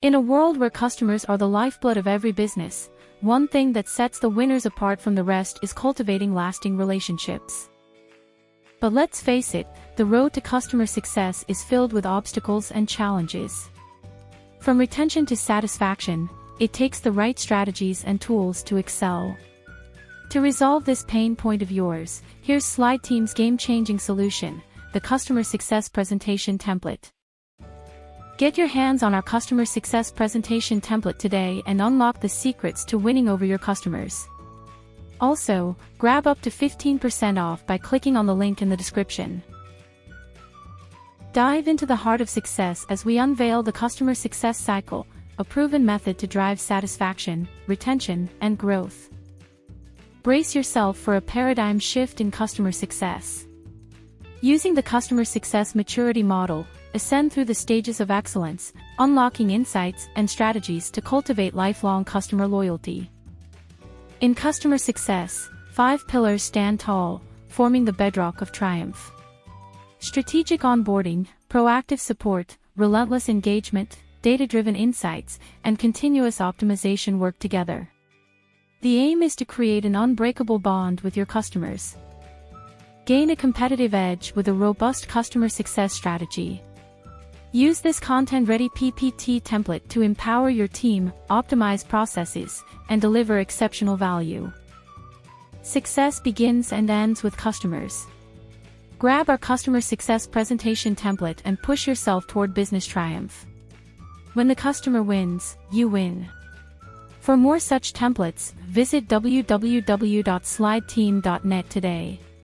In a world where customers are the lifeblood of every business, one thing that sets the winners apart from the rest is cultivating lasting relationships. But let's face it, the road to customer success is filled with obstacles and challenges. From retention to satisfaction, it takes the right strategies and tools to excel. To resolve this pain point of yours, here's SlideTeam's game-changing solution, the Customer Success Presentation Template. Get your hands on our Customer Success Presentation Template today and unlock the secrets to winning over your customers. Also, grab up to 15% off by clicking on the link in the description. Dive into the heart of success as we unveil the Customer Success Cycle, a proven method to drive satisfaction, retention, and growth. Brace yourself for a paradigm shift in customer success. Using the Customer Success Maturity Model, ascend through the stages of excellence, unlocking insights and strategies to cultivate lifelong customer loyalty. In customer success, 5 pillars stand tall, forming the bedrock of triumph. Strategic onboarding, proactive support, relentless engagement, data-driven insights, and continuous optimization work together. The aim is to create an unbreakable bond with your customers. Gain a competitive edge with a robust customer success strategy. Use this content-ready PPT template to empower your team, optimize processes, and deliver exceptional value. Success begins and ends with customers. Grab our Customer Success Presentation Template and push yourself toward business triumph. When the customer wins, you win. For more such templates, visit www.slideteam.net today.